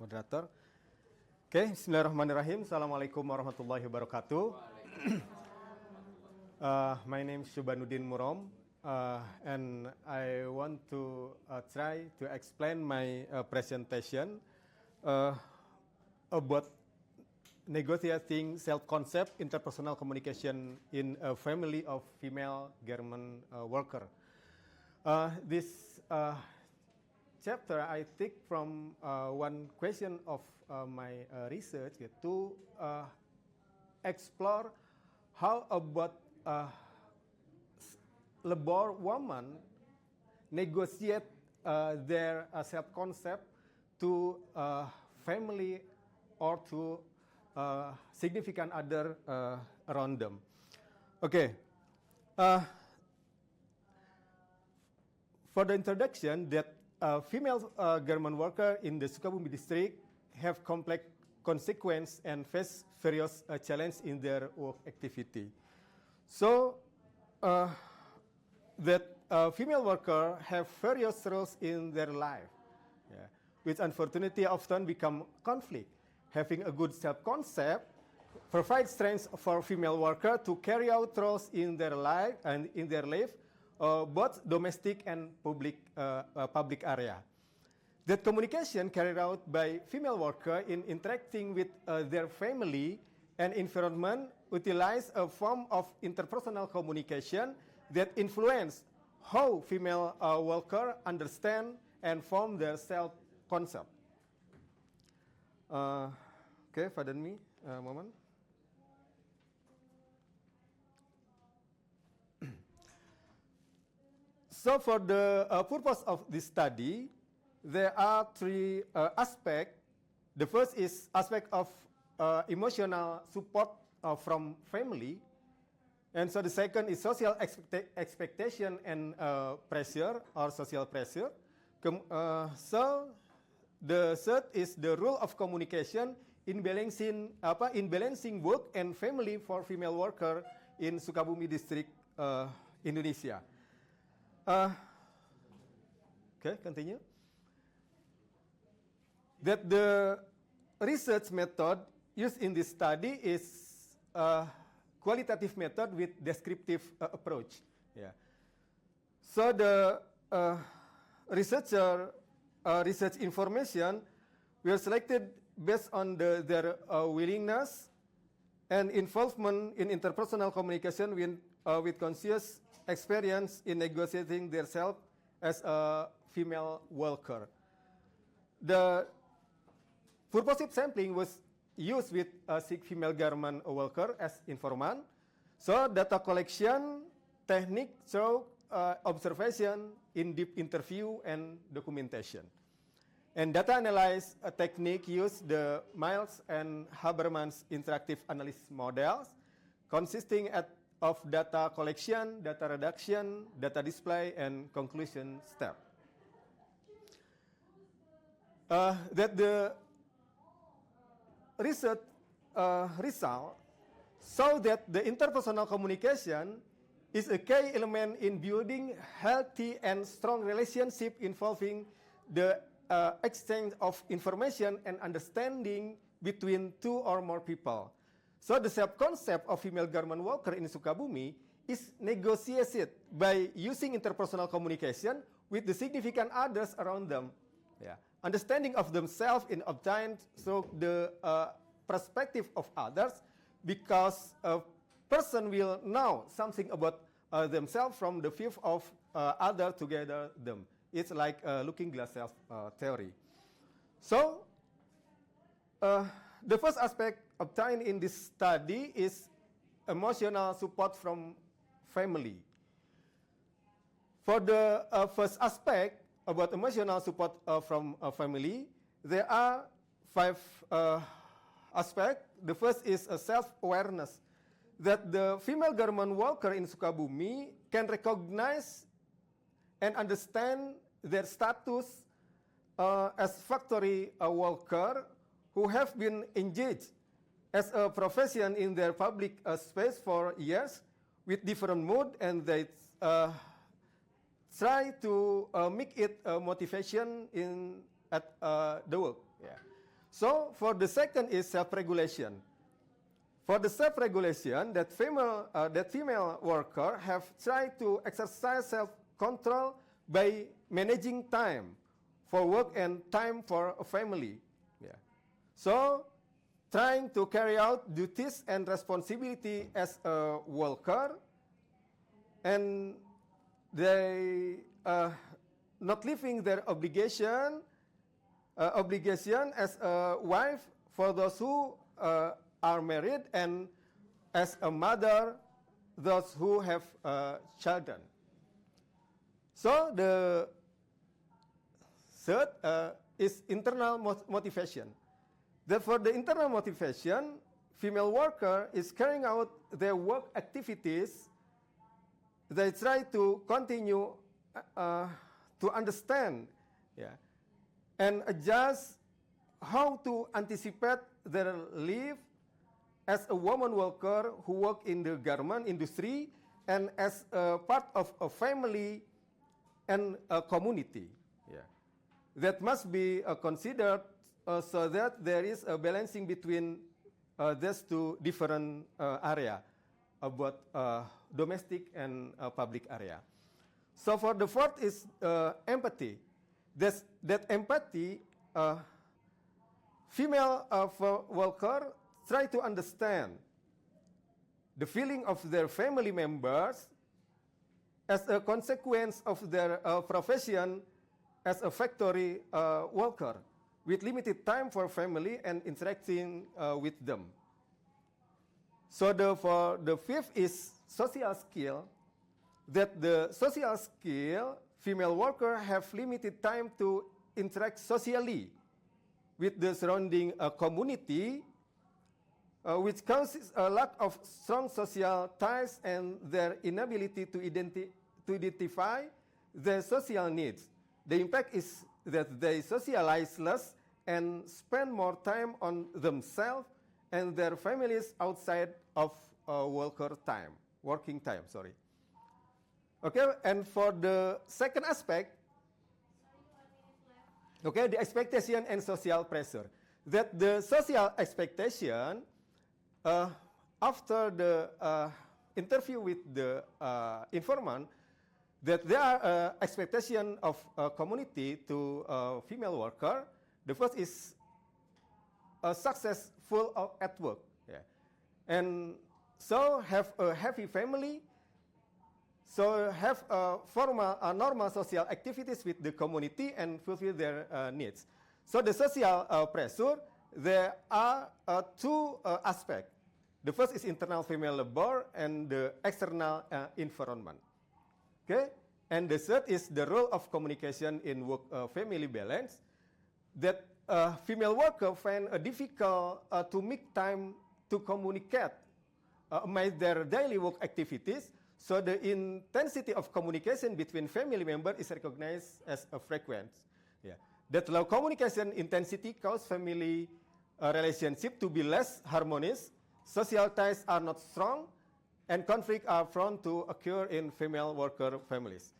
moderator. Oke, bismillahirrahmanirrahim. Assalamualaikum warahmatullahi wabarakatuh. My name is Syubanuddin Murom, and I want to try to explain my presentation about negotiating self-concept interpersonal communication in a family of female garment worker. This chapter I take from one question of my research to explore how about labor women negotiate their self-concept to family or to significant other around them. Okay. For the introduction, that female garment worker in the Sukabumi district have complex consequences and face various challenges in their work activity. So, that female workers have various roles in their life, which unfortunately often become conflict. Having a good self-concept provides strength for female workers to carry out roles in their life and in their life, both domestic and public area. That communication carried out by female workers in interacting with their family and environment utilize a form of interpersonal communication that influence how female workers understand and form their self-concept. Okay, pardon me a moment. So for the purpose of this study, there are three aspects. The first is aspect of emotional support from family. And so the second is social expectation and pressure or social pressure. So the third is the role of communication in balancing work and family for female worker in Sukabumi district, Indonesia. Okay, continue. That the research method used in this study is qualitative method with descriptive approach. Yeah. So the research information were selected based on their willingness and involvement in interpersonal communication with conscious experience in negotiating themselves as a female worker. The purposive sampling was used with 6 female garment worker as informant. So data collection technique through observation, in-depth interview, and documentation. And data analysis technique used the Miles and Haberman's interactive analysis models, consisting of data collection, data reduction, data display, and conclusion step. That the research result show that the interpersonal communication is a key element in building healthy and strong relationship involving the exchange of information and understanding between two or more people. So the self-concept of female garment worker in Sukabumi is negotiated by using interpersonal communication with the significant others around them. Yeah. Understanding of themselves is obtained through the perspective of others, because a person will know something about themselves from the view of others together them. It's like looking glass theory. So the first aspect obtained in this study is emotional support from family. For the first aspect about emotional support from family, there are 5 aspects. The first is a self-awareness, that the female garment worker in Sukabumi can recognize and understand their status as factory worker who have been engaged as a profession in their public space for years with different mood, and they try to make it a motivation at the work. Yeah. So for the second is self-regulation. For the self-regulation, that female worker have tried to exercise self-control by managing time for work and time for a family. Yeah. So trying to carry out duties and responsibility as a worker, and they not living their obligation as a wife for those who are married, and as a mother, those who have children. So the third is internal motivation. Therefore, the internal motivation, female worker is carrying out their work activities. They try to continue to understand, yeah, and adjust how to anticipate their life as a woman worker who work in the garment industry and as a part of a family and a community. Yeah. That must be considered so that there is a balancing between these two different area about domestic and public area. So for the fourth is empathy. That empathy, female worker try to understand the feeling of their family members as a consequence of their profession as a factory worker with limited time for family and interacting with them. So for the fifth is social skill, that the social skill, female worker have limited time to interact socially with the surrounding community, which causes a lack of strong social ties and their inability to identify their social needs. The impact is that they socialize less and spend more time on themselves and their families outside of working time. Okay, and for the second aspect, okay, the expectation and social pressure. That the social expectation, after the interview with the informant, that there are expectation of community to female worker. The first is successful at work, yeah. And so have a happy family, so have normal social activities with the community and fulfill their needs. So the social pressure, there are two aspects. The first is internal female labor and the external environment. Okay, and the third is the role of communication in work-family balance. That female worker find it difficult to make time to communicate amid their daily work activities. So the intensity of communication between family members is recognized as a frequent. Yeah. That low communication intensity causes family relationship to be less harmonious. Social ties are not strong, and conflict are prone to occur in female worker families.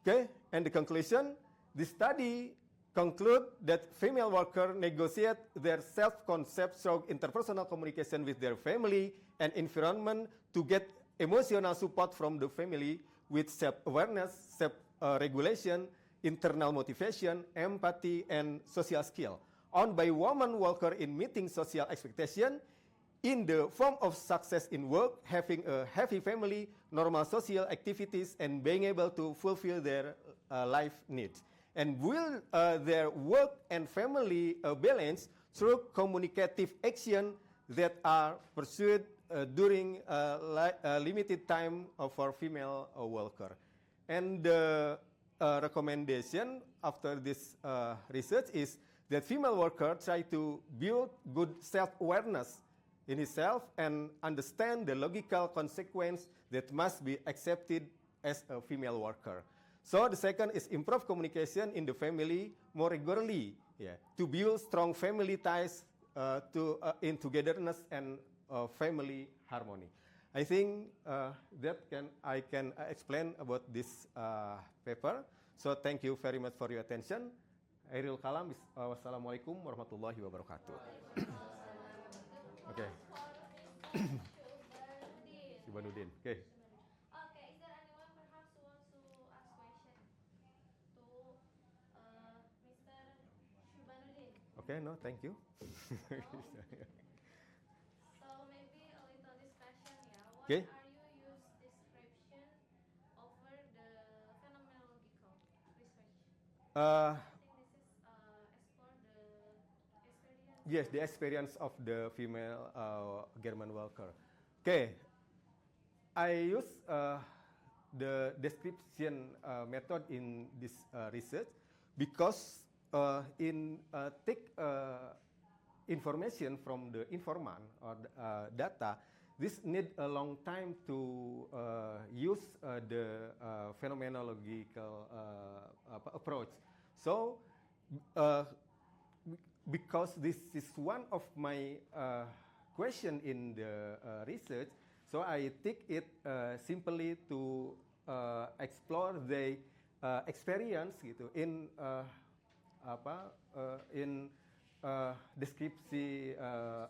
Okay, and the conclusion, the study conclude that female workers negotiate their self-concept through interpersonal communication with their family and environment to get emotional support from the family with self-awareness, self-regulation, internal motivation, empathy, and social skill. Owned by woman worker in meeting social expectation in the form of success in work, having a happy family, normal social activities, and being able to fulfill their life needs. And will their work and family balance through communicative action that are pursued during limited time for female worker. And the recommendation after this research is that female worker try to build good self-awareness in himself and understand the logical consequence that must be accepted as a female worker. So the second is improve communication in the family more regularly, yeah, to build strong family ties in togetherness and family harmony. I think I can explain about this paper. So thank you very much for your attention, Akhirul kalam. Wassalamualaikum warahmatullahi wabarakatuh. Okay. Syubanuddin. Okay. Okay, is there anyone perhaps who wants to ask question to Mr. Syubanuddin? Okay, no, thank you. So maybe a little discussion, yeah. What Okay. are you use description over the phenomenological research? Uh, I think this is explore the experience. yes, the experience of the female German worker. Okay, I use the description method in this research because in take information from the informant or data, this need a long time to use the phenomenological approach. So, because this is one of my question in the research, so I take it simply to explore the experience gitu in in deskripsi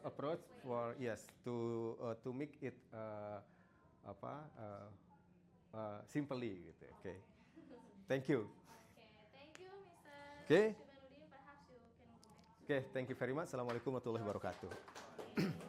approach for yes to make it simply gitu. Okay. Thank you. Okay, thank you, Mr. Okay. Syubanuddin. Perhaps you can go back to. Okay, thank you very much. Assalamualaikum warahmatullahi wabarakatuh. Okay.